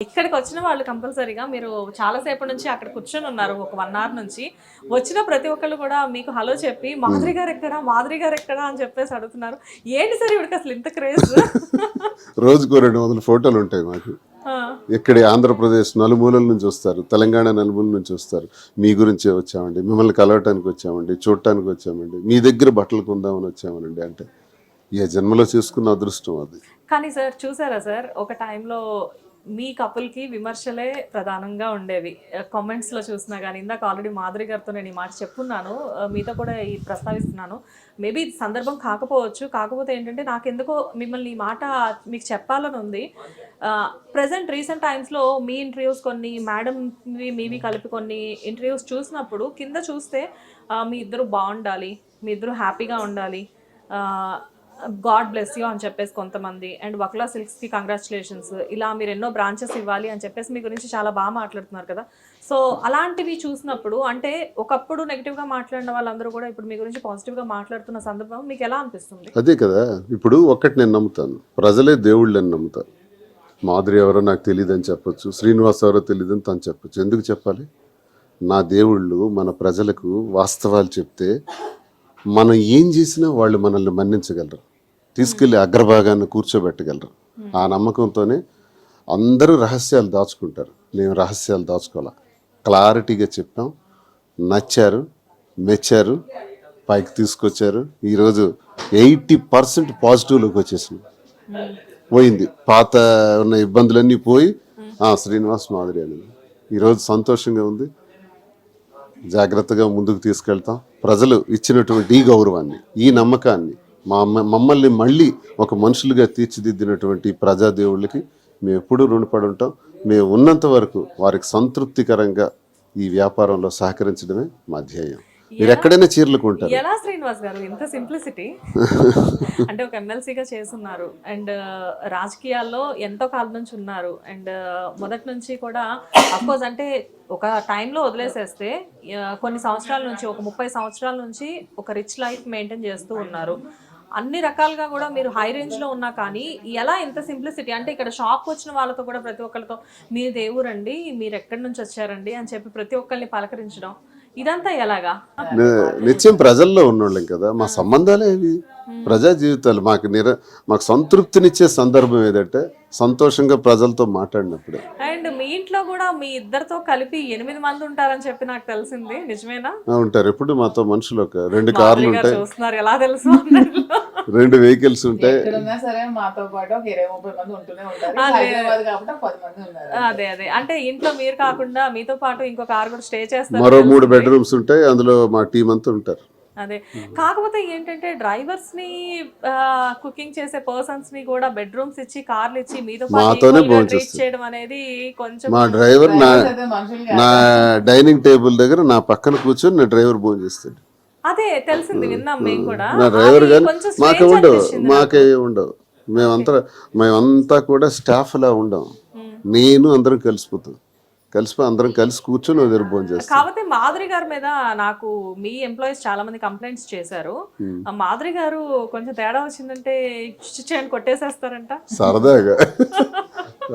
ఇక్కడికి వచ్చిన వాళ్ళు కంపల్సరీగా మీరు చాలా సేపటి నుంచి అక్కడ కూర్చొని ఉన్నారు ఒక 1 అవర్ నుంచి. వచ్చిన ప్రతి ఒక్కళ్ళు కూడా మీకు హలో చెప్పి మాధురి గారు ఎక్కడా? మాధురి గారు ఎక్కడా? అని చెప్పేసి అడుగుతున్నారు. ఏంటి సార్ ఈవిడకి అసలు ఇంత క్రేజ్? రోజుకో 200 ఫోటోలు ఉంటాయి మాకు. ఇక్కడి ఆంధ్రప్రదేశ్ నలుమూలల నుంచి వస్తారు, తెలంగాణ నలుమూలల నుంచి వస్తారు. మీ గురించే వచ్చామండి, మిమ్మల్ని కలవటానికి వచ్చామండి, చూడటానికి వచ్చామండి, మీ దగ్గర బట్టలు కొందామని వచ్చామనండి. అంటే ఏ జన్మలో చేసుకున్న అదృష్టం అది. కానీ సార్ చూసారా సార్, ఒక టైంలో మీ కపుల్కి విమర్శలే ప్రధానంగా ఉండేవి కామెంట్స్లో చూసినా కానీ. ఇందాక ఆల్రెడీ మాధురి గారితో నేను ఈ మాట చెప్పున్నాను, మీతో కూడా ఈ ప్రస్తావిస్తున్నాను. మేబీ ఇది సందర్భం కాకపోవచ్చు, కాకపోతే ఏంటంటే నాకెందుకో మిమ్మల్ని ఈ మాట మీకు చెప్పాలని ఉంది. ప్రజెంట్ రీసెంట్ టైమ్స్లో మీ ఇంటర్వ్యూస్ కొన్ని మేడం మీవి కలిపి కొన్ని ఇంటర్వ్యూస్ చూసినప్పుడు కింద చూస్తే మీ ఇద్దరు బాగుండాలి, మీ ఇద్దరు హ్యాపీగా ఉండాలి, గాడ్ బ్లెస్ యూ అని చెప్పేసి కొంతమంది, అండ్ వక్లా సిల్క్స్కి కంగ్రాచులేషన్స్, ఇలా మీరు ఎన్నో బ్రాంచెస్ ఇవ్వాలి అని చెప్పేసి మీ గురించి చాలా బాగా మాట్లాడుతున్నారు కదా. సో అలాంటివి చూసినప్పుడు అంటే ఒకప్పుడు నెగిటివ్గా మాట్లాడిన వాళ్ళందరూ కూడా ఇప్పుడు మీ గురించి పాజిటివ్గా మాట్లాడుతున్న సందర్భం మీకు ఎలా అనిపిస్తుంది? అదే కదా, ఇప్పుడు ఒక్కటి నేను నమ్ముతాను, ప్రజలే దేవుళ్ళు అని నమ్ముతాను. మాధురి ఎవరో నాకు తెలియదు అని చెప్పొచ్చు, శ్రీనివాస్ ఎవరో తెలియదు అని తను చెప్పొచ్చు. ఎందుకు చెప్పాలి? నా దేవుళ్ళు మన ప్రజలకు వాస్తవాలు చెప్తే మనం ఏం చేసినా వాళ్ళు మనల్ని మన్నించగలరు, తీసుకెళ్ళి అగ్రభాగాన్ని కూర్చోబెట్టగలరు. ఆ నమ్మకంతోనే అందరూ రహస్యాలు దాచుకుంటారు. మేము రహస్యాలు దాచుకోవాలా, క్లారిటీగా చెప్పాం, నచ్చారు, మెచ్చారు, పైకి తీసుకొచ్చారు. ఈరోజు 80% పాజిటివ్లోకి వచ్చేసింది, పోయింది. పాత ఉన్న ఇబ్బందులన్నీ పోయి శ్రీనివాస్ మాధురి అనేది ఈరోజు సంతోషంగా ఉంది. జాగ్రత్తగా ముందుకు తీసుకెళ్తాం. ప్రజలు ఇచ్చినటువంటి ఈ గౌరవాన్ని, ఈ నమ్మకాన్ని, మమ్మల్ని మళ్ళీ ఒక మనుషులుగా తీర్చిదిద్దినటువంటి ప్రజాదేవుళ్ళకి మేము ఎప్పుడూ రుణపడి ఉంటాం. మేము ఉన్నంత వరకు వారికి సంతృప్తికరంగా ఈ వ్యాపారంలో సహకరించడమే మా ధ్యేయం. మీరు ఎక్కడైనా చీరలు కొంటారు. ఎలా శ్రీనివాస్ గారు ఇంత సింప్లిసిటీ? అంటే ఒక ఎమ్మెల్సీగా చేస్తున్నారు, అండ్ రాజకీయాల్లో ఎంతో కాలం నుంచి ఉన్నారు, అండ్ మొదటి నుంచి కూడా అఫ్కోర్స్ అంటే ఒక టైంలో వదిలేసేస్తే కొన్ని సంవత్సరాల నుంచి, ఒక 30 సంవత్సరాల నుంచి ఒక రిచ్ లైఫ్ మెయింటైన్ చేస్తూ ఉన్నారు. అన్ని రకాలుగా కూడా మీరు హై రేంజ్లో ఉన్నా కానీ ఎలా ఇంత సింప్లిసిటీ? అంటే ఇక్కడ షాప్ వచ్చిన వాళ్ళతో కూడా ప్రతి ఒక్కరితో మీరు దేవురండి, మీరు ఎక్కడి నుంచి వచ్చారండి అని చెప్పి ప్రతి ఒక్కరిని పలకరించడం, ఇదంతా ఎలాగా? నిత్యం ప్రజల్లో ఉన్నోళ్ళం కదా, మా సంబంధాలే ఇవి, ప్రజా జీవితాలు. మాకు సంతృప్తినిచ్చే సందర్భం ఏదంటే సంతోషంగా ప్రజలతో మాట్లాడినప్పుడే. అండ్ మీ ఇంట్లో కూడా మీ ఇద్దరితో కలిపి 8 మంది ఉంటారని చెప్పి నాకు తెలిసింది, నిజమేనా? ఉంటారు. ఎప్పుడు మాతో మనుషులు, ఒక 2 కార్లు ఉంటాయి, చూస్తున్నారు ఎలా తెలుసు, 2 వెహికల్స్ ఉంటాయి. అదే అదే అంటే ఇంట్లో మీరు కాకుండా మీతో పాటు ఇంకో కార్ కూడా స్టే చేస్తారు. మరో 3 బెడ్రూమ్స్ ఉంటాయి, అందులో మా టీం అంతా ఉంటారు. అదే కాకపోతే ఏంటంటే డ్రైవర్స్ ని, కుకింగ్ చేసే పర్సన్స్ ని కూడా బెడ్రూమ్స్ ఇచ్చి, కార్లు ఇచ్చి మీతో మాతోనే ట్రీట్ చేయడం అనేది కొంచెం. మా డ్రైవర్ నా డైనింగ్ టేబుల్ దగ్గర నా పక్కన కూర్చొని నా డ్రైవర్ భోజనం చేస్తాడు. అదే తెలిసింది, విన్నాం మేము కూడా. నా డ్రైవర్ కానీ మాకే ఉండవు. మేమంతా కూడా స్టాఫ్ లా ఉండం. నేను అందరం కలిసిపోయి అందరం కలిసి కూర్చొని భోజనం చేస్తాం. కాబట్టి మాధురి గారి మీద నాకు మీ ఎంప్లాయీస్ చాలా మంది కంప్లైంట్స్ చేశారు. మాధురి గారు కొంచెం తేడా వచ్చిందంటే చేయని కొట్టేసేస్తారంట. సరదాగా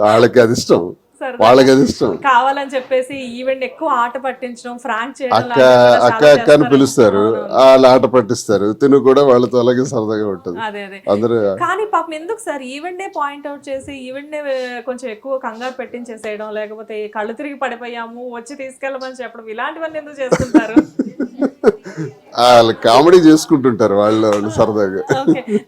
వాళ్ళకి అది ఇష్టం, వాళ్ళకి అది ఇష్టం. కావాలని చెప్పేసి ఈవెంట్ ఎక్కువ ఆట పట్టించడం, ఫ్రాంక్ చేయడం, అక్క అని పిలుస్తారు, వాళ్ళు ఆట పట్టిస్తారు. తిను కూడా వాళ్ళతో అలాగే సరదాగా ఉంటుంది. అందరూ కానీ పాపం ఎందుకు సార్ ఈవెంట్ పాయింట్ అవుట్ చేసి ఈవెంట్ కొంచెం ఎక్కువ కంగారు పెట్టించేసేయడం, లేకపోతే కళ్ళు తిరిగి పడిపోయాము వచ్చి తీసుకెళ్ళమని చెప్పడం, ఇలాంటివన్నీ ఎందుకు చేస్తుంటారు? వాళ్ళు కామెడీ చేసుకుంటుంటారు వాళ్ళు సరదాగా.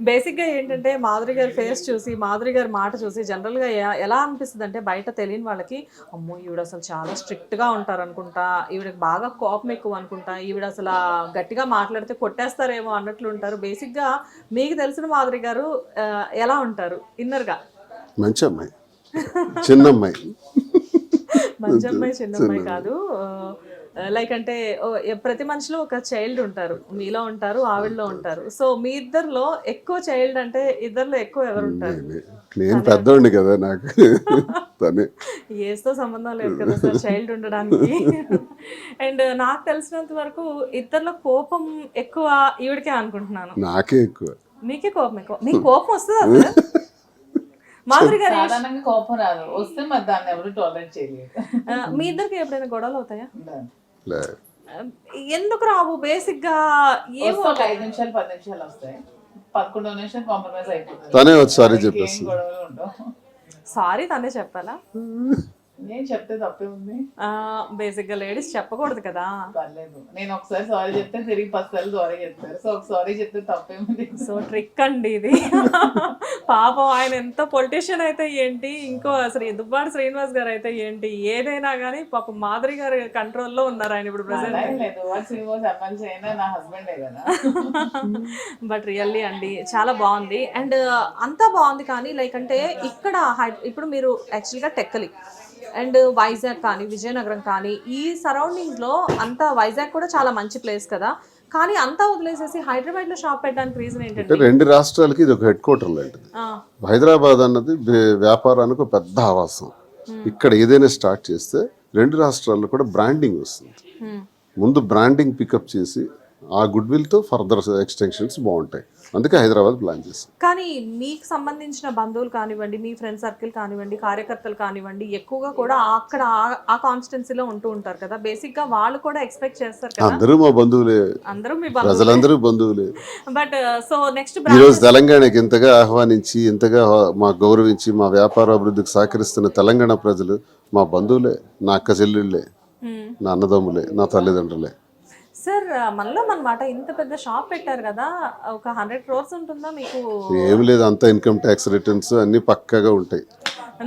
బేసిక్ గా ఏంటంటే మాధురి గారి ఫేస్ చూసి, మాధురి గారి మాట చూసి జనరల్ గా ఎలా అనిపిస్తుంది అంటే, బయట తెలియని వాళ్ళకి అమ్మో ఈవిడ అసలు చాలా స్ట్రిక్ట్ గా ఉంటారు అనుకుంటా, ఈవిడకి బాగా కోపం ఎక్కువ అనుకుంటా, ఈవిడ అసలు గట్టిగా మాట్లాడితే కొట్టేస్తారేమో అన్నట్లు ఉంటారు. బేసిక్ గా మీకు తెలిసిన మాధురి గారు ఎలా ఉంటారు ఇన్నర్ గా? మంచి అమ్మాయి, చిన్న అమ్మాయి. మంచి అమ్మాయి, చిన్న అమ్మాయి కాదు. లైక్ అంటే ప్రతి మనిషిలో ఒక చైల్డ్ ఉంటారు, మీలో ఉంటారు, ఆవిడలో ఉంటారు. సో మీ ఇద్దరిలో ఎక్కువ చైల్డ్ అంటే ఇద్దరిలో ఎక్కువ ఎవరు ఉంటారు? నేను పెద్దోడిని కదా, నాకు ఏస్తో సంబంధం లేదు కదా సార్ చైల్డ్ ఉండడానికి. అండ్ నాకు తెలిసినంత వరకు ఇద్దరిలో కోపం ఎక్కువ ఈవిడకే అనుకుంటున్నాను. నాకే ఎక్కువ. మీకే కోపం ఎక్కువ? మీకు కోపం వస్తుందా? మాధురి గారు సాధారణంగా కోపం రాదు, వస్తే మరి దాన్ని ఎవరు టాలరేట్ చేయలేదు. మీ ఇద్దరికి ఎప్పుడైనా గొడవలు అవుతాయా? లే. ఎందుకు రావు? బేసిక్ గా ఏమో వస్తే ఒక 5 నిమిషాలు 10 నిమిషాలు వస్తాయి, 11వ నిమిషం కాంప్రమైజ్ అయిపోతుంది. తనే ఒకసారి ఏం చెప్పేస్తుంది. గొడవలు ఉండవు. సారీ తనే చెప్పాలా? నేను చెప్తే తప్పే ఉంది. బేసిక్ గా లేడీస్ చెప్పకూడదు కదా. పర్లేదు, నేను ఒకసారి సారీ చెప్తే తిరిగి 10 సార్లు సారీ చెప్తారు. సో ఒక సారీ చెప్తే తప్పే ఉంది. సో ట్రిక్ అండి ఇది. పాపం ఆయన ఎంత పొలిటీషియన్ అయితే ఏంటి, ఇంకో అసలు దుబ్బాడు శ్రీనివాస్ గారు అయితే ఏంటి, ఏదైనా కానీ పాపం మాధురి గారి కంట్రోల్లో ఉన్నారు ఆయన ఇప్పుడు అలా ప్రెసెంట్. ఏం లేదు, వాడు శ్రీనివాస్ ఎమ్మెల్సీ అయినా నా హస్బెండే కదా. బట్ రియల్లీ అండి చాలా బాగుంది. అండ్ అంతా బాగుంది కానీ లైక్ అంటే ఇక్కడ ఇప్పుడు మీరు యాక్చువల్గా టెక్కలి అండ్ వైజాగ్ కానీ విజయనగరం కానీ ఈ సరౌండింగ్స్లో అంతా, వైజాగ్ కూడా చాలా మంచి ప్లేస్ కదా, కానీ అంతా వదిలేసేసి హైదరాబాద్లో షాప్ పెట్టడానికి రీజన్ అంటే ఏంటంటే? 2 రాష్ట్రాలకి ఇది ఒక హెడ్ క్వార్టర్ లాంటిది. హైదరాబాద్ అన్నది వ్యాపారానికి ఒక పెద్ద ఆవాసం. ఇక్కడ ఏదైనా స్టార్ట్ చేస్తే 2 రాష్ట్రాల్లో కూడా బ్రాండింగ్ వస్తుంది. ముందు బ్రాండింగ్ పికప్ చేసి ఆ గుడ్ విల్తో ఫర్దర్ ఎక్స్టెన్షన్స్ బాగుంటాయి. అందుకే హైదరాబాద్ ప్లాన్ చేస్తాం. కానీ మీకు సంబంధించిన బంధువులు కానివ్వండి, మీ ఫ్రెండ్ సర్కిల్ కానివ్వండి, కార్యకర్తలు కానివ్వండి, ఎక్కువగా కూడా అక్కడ ఆ కాన్స్టిట్యున్సీలో ఉంటూ ఉంటారు కదా, బేసిక్ గా వాళ్ళు కూడా ఎక్స్పెక్ట్ చేస్తారు కదా. అందరూ మా బంధువులే, అందరూ మీ బంధువులు. ప్రజలందరూ బంధువులే. బట్ సో నెక్స్ట్ ఈరోజు తెలంగాణకి ఇంతగా ఆహ్వానించి, ఇంతగా మా గౌరవించి, మా వ్యాపార అభివృద్ధికి సహకరిస్తున్న తెలంగాణ ప్రజలు మా బంధువులే, నా అక్క చెల్లెళ్ళే, నా అన్నదమ్ములే, నా తల్లిదండ్రులే. సార్ మనలో అన్నమాట ఇంత పెద్ద షాప్ పెట్టారు కదా, ఒక 100 crores ఉంటుందా మీకు? ఏమి లేదు, అంతా ఇన్కమ్ ట్యాక్స్ రిటర్న్స్ అన్ని పక్కాగా ఉంటాయి.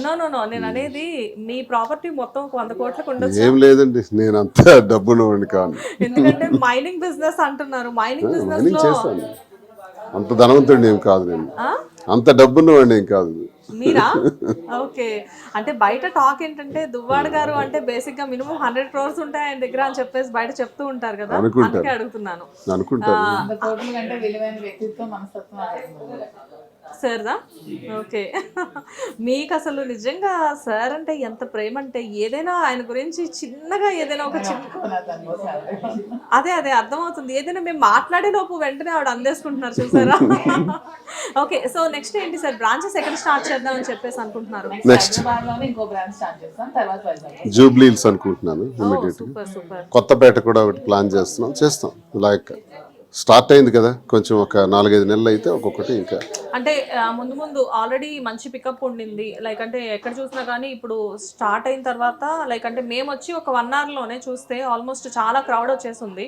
నో నేను అనేది మీ ప్రాపర్టీ మొత్తం 100 కోట్లకు ఉండొచ్చు. ఏం లేదండి, నేను అంత డబ్బున్నవాడిని కాను. ఎందుకంటే మైనింగ్ బిజినెస్ అంటున్నారు, మైనింగ్ బిజినెస్ నేను లో చేస్తాను, అంత ధనవంతుడిని ఏం కాదు, నేను అంత డబ్బున్నవాడిని ఏం కాదు. మీరా? ఓకే. అంటే బయట టాక్ ఏంటంటే దువ్వాడ గారు అంటే బేసిక్ గా మినిమం 100 crores ఉంటాయి ఆయన దగ్గర అని చెప్పేసి బయట చెప్తూ ఉంటారు కదా, అందుకే అడుగుతున్నాను. అనుకుంటాను. అంత కోట్ల కంటే విలువైన వ్యక్తిత్వం, మనస్తత్వం అదే. సార్దా? ఓకే. మీకు అసలు నిజంగా సార్ అంటే ఎంత ప్రేమ అంటే, ఏదైనా ఆయన గురించి చిన్నగా ఏదైనా ఒక అదే అర్థమవుతుంది, ఏదైనా మేము మాట్లాడే లోపు వెంటనే ఆవిడ అందేసుకుంటున్నారు చూసారా. ఓకే, సో నెక్స్ట్ ఏంటి సార్, బ్రాంచెస్ ఎక్కడ స్టార్ట్ చేద్దాం అని చెప్పేసి అనుకుంటున్నారు? హైదరాబాద్లోనే ఇంకో బ్రాంచ్ స్టార్ట్ చేస్తాం, తర్వాత వైజాగ్. జూబ్లీ హిల్స్ అనుకుంటున్నాను ఇమీడియట్. సూపర్. కొత్తపేట కూడా ఒకటి ప్లాన్ చేస్తాం. లైక్ స్టార్ట్ అయింది కదా, కొంచెం ఒక 4-5 నెలలు అయితే ఒక్కొక్కటి ఇంకా. అంటే ముందు ఆల్రెడీ మంచి పికప్ ఉండింది, లైక్ అంటే ఎక్కడ చూసినా కానీ ఇప్పుడు స్టార్ట్ అయిన తర్వాత లైక్ అంటే మేము వచ్చి ఒక 1 hourలోనే చూస్తే ఆల్మోస్ట్ చాలా క్రౌడ్ వచ్చేసింది.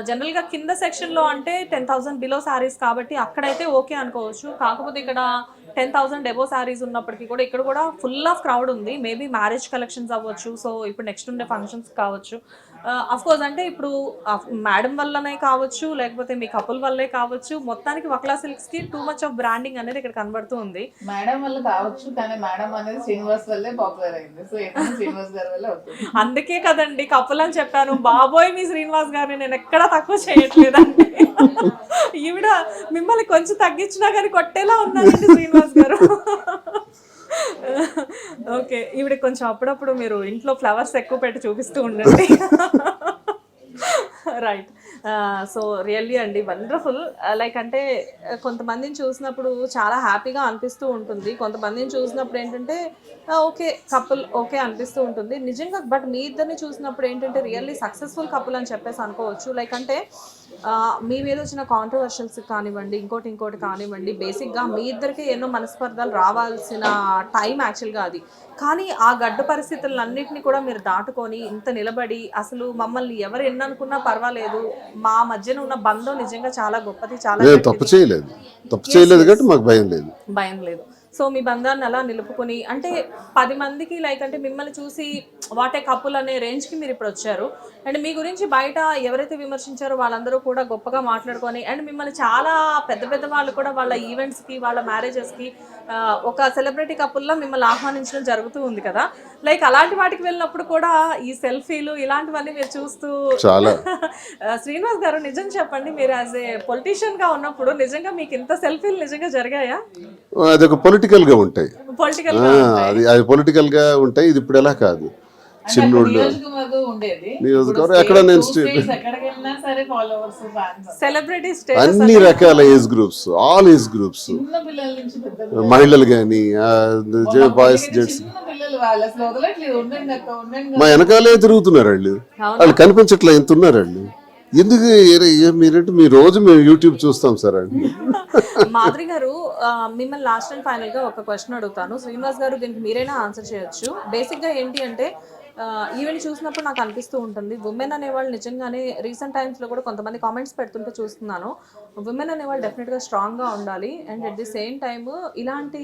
జనరల్గా కింద సెక్షన్లో అంటే 10,000 బిలో శారీస్ కాబట్టి అక్కడైతే ఓకే అనుకోవచ్చు, కాకపోతే ఇక్కడ 10,000 ఎబో శారీస్ ఉన్నప్పటికీ కూడా ఇక్కడ కూడా ఫుల్ ఆఫ్ క్రౌడ్ ఉంది. మేబీ మ్యారేజ్ కలెక్షన్స్ అవ్వచ్చు, సో ఇప్పుడు నెక్స్ట్ ఉండే ఫంక్షన్స్ కావచ్చు. అఫ్కోర్స్ అంటే ఇప్పుడు మేడం వల్లనే కావచ్చు, లేకపోతే మీ కపుల్ వల్లే కావచ్చు, మొత్తానికి వక్లా సిల్క్స్కి టూ మచ్ ఆఫ్ బ్రాండింగ్ అనేది ఇక్కడ కనబడుతూ ఉంది. మేడం వల్ల కావచ్చు, కానీ మేడం అనేది శ్రీనివాస్ వల్లే పాపులర్ అయింది. సో శ్రీనివాస్ గారి వల్ల అవుతుంది. అందుకే కదండి కపుల్ అని చెప్పాను. బాబోయ్ మీ శ్రీనివాస్ గారిని నేను ఎక్కడా తక్కువ చేయట్లేదండి. ఈవిడ మిమ్మల్ని కొంచెం తగ్గించినా కానీ కొట్టేలా ఉన్నారండి శ్రీనివాస్ గారు. ఓకే, ఈవిడ కొంచెం అప్పుడప్పుడు మీరు ఇంట్లో ఫ్లవర్స్ ఎక్కువ పెట్టి చూపిస్తూ ఉండండి. రైట్. సో రియల్లీ అండి వండర్ఫుల్. లైక్ అంటే కొంతమందిని చూసినప్పుడు చాలా హ్యాపీగా అనిపిస్తూ ఉంటుంది, కొంతమందిని చూసినప్పుడు ఏంటంటే ఓకే కపుల్ ఓకే అనిపిస్తూ ఉంటుంది నిజంగా. బట్ మీ ఇద్దరిని చూసినప్పుడు ఏంటంటే రియల్లీ సక్సెస్ఫుల్ కపుల్ అని చెప్పేసి అనుకోవచ్చు. లైక్ అంటే మీ మీద వచ్చిన కాంట్రవర్షియల్స్ కానివ్వండి, ఇంకోటి కానివ్వండి, బేసిక్గా మీ ఇద్దరికి ఎన్నో మనస్పర్ధలు రావాల్సిన టైం యాక్చువల్గా అది, కానీ ఆ గడ్డు పరిస్థితులన్నింటినీ కూడా మీరు దాటుకొని ఇంత నిలబడి అసలు మమ్మల్ని ఎవరు ఎన్ననుకున్నా పర్వాలేదు, మా మధ్యన ఉన్న బంధం నిజంగా చాలా గొప్పది, చాలా తప్పు చేయలేదు కాబట్టి మాకు భయం లేదు. సో మీ బంధాన్ని అలా నిలుపుకొని అంటే 10 మందికి లైక్ అంటే మిమ్మల్ని చూసి వాటే కపుల్ అనే రేంజ్కి మీరు ఇప్పుడు వచ్చారు. అండ్ మీ గురించి బయట ఎవరైతే విమర్శించారో వాళ్ళందరూ కూడా గొప్పగా మాట్లాడుకొని, అండ్ మిమ్మల్ని చాలా పెద్ద వాళ్ళు కూడా వాళ్ళ ఈవెంట్స్కి, వాళ్ళ మ్యారేజెస్కి ఒక సెలబ్రిటీ కపుల్లా మిమ్మల్ని ఆహ్వానించడం జరుగుతూ ఉంది కదా. లైక్ అలాంటి వాటికి వెళ్ళినప్పుడు కూడా ఈ సెల్ఫీలు ఇలాంటివన్నీ మీరు చూస్తూ చాలా. శ్రీనివాస్ గారు నిజం చెప్పండి, మీరు యాజ్ ఏ పొలిటీషియన్ గా ఉన్నప్పుడు నిజంగా మీకు ఇంత సెల్ఫీలు నిజంగా జరిగాయా? అదొక పొలిటికల్ గా ఉంటాయి, పొలిటికల్ అది పొలిటికల్ గా ఉంటాయి. ఇది ఇప్పుడు ఎలా కాదు, చిన్నోళ్ళు ఉండేది నియోజకవర్గం ఎక్కడ నేను ఎక్కడికి వెళ్ళినా ఉన్నా సరే ఫాలోవర్స్ ఫ్యాన్స్ సెలబ్రిటీ స్టేటస్ అన్ని రకాల age groups, all age groups, చిన్న పిల్లల నుంచి పెద్ద మహిళలు కానీ బాయ్స్ జెంట్స్ చిన్న పిల్లలు వాళ్ళు అసలు వదలట్లేదు. ఉండండి అక్క ఉండండి. మా వెనకాలే తిరుగుతున్నారు వాళ్ళు. వాళ్ళు కనిపించట్లా, ఎంత ఉన్నారు వాళ్ళు. ఎందుకు మీరంటే మీ రోజు మేము యూట్యూబ్ చూస్తాం సార్ అండి. మాధురి గారు, మిమ్మల్ని లాస్ట్ అండ్ ఫైనల్ గా ఒక క్వశ్చన్ అడుగుతాను. శ్రీనివాస్ గారు దీనికి మీరైనా ఆన్సర్ చేయొచ్చు. బేసిక్ గా ఏంటి అంటే ఈవెంట్ చూసినప్పుడు నాకు అనిపిస్తూ ఉంటుంది, ఉమెన్ అనేవాళ్ళు నిజంగానే రీసెంట్ టైమ్స్లో కూడా కొంతమంది కామెంట్స్ పెడుతుంటే చూస్తున్నాను. ఉమెన్ అనేవాళ్ళు డెఫినెట్గా స్ట్రాంగ్గా ఉండాలి. And at the same time ఇలాంటి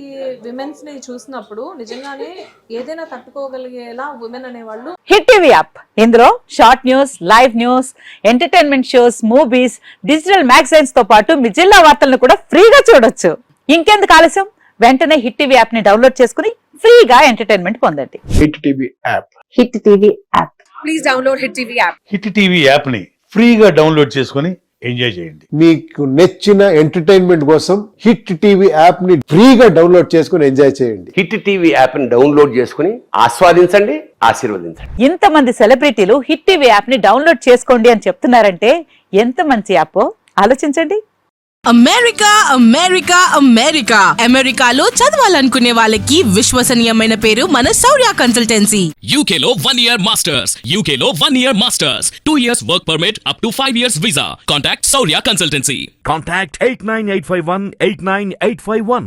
విమెన్స్ని చూసినప్పుడు నిజంగానే ఏదైనా తట్టుకోగలిగేలా ఉమెన్ అనేవాళ్ళు. హిట్ టీవీ యాప్, ఇందులో short news, live news, entertainment shows, movies, digital magazines తో పాటు మీ జిల్లా వార్తలను కూడా ఫ్రీగా చూడొచ్చు. ఇంకెందుకు ఆలస్యం, వెంటనే హిట్ టీవీ యాప్ ని డౌన్లోడ్ చేసుకుని ఫ్రీగా ఎంటర్టైన్మెంట్ పొందండి. Hit TV app, hit TV app. Please download hit TV app. Hit TV app ని ఫ్రీగా డౌన్లోడ్ చేసుకొని ఎంజాయ్ చేయండి. మీకు నచ్చిన ఎంటర్టైన్మెంట్ కోసం హిట్ టీవీ యాప్ ని ఫ్రీగా డౌన్లోడ్ చేసుకుని ఎంజాయ్ చేయండి. హిట్ టీవీ యాప్ ని డౌన్లోడ్ చేసుకుని ఆస్వాదించండి, ఆశీర్వదించండి. ఇంతమంది సెలబ్రిటీలు హిట్ టీవీ యాప్ ని డౌన్లోడ్ చేసుకోండి అని చెప్తున్నారంటే ఎంత మంచి యాప్ ఆలోచించండి. అమెరికా అమెరికా అమెరికా అమెరికాలో చదవాలనుకునే వాళ్ళకి విశ్వసనీయమైన పేరు మన శౌర్య కన్సల్టెన్సీ. UK లో 1 year masters, UK లో 1 year masters, 2 years work permit up to 5 years visa. Contact Saurya Consultancy. Contact 89851 89851.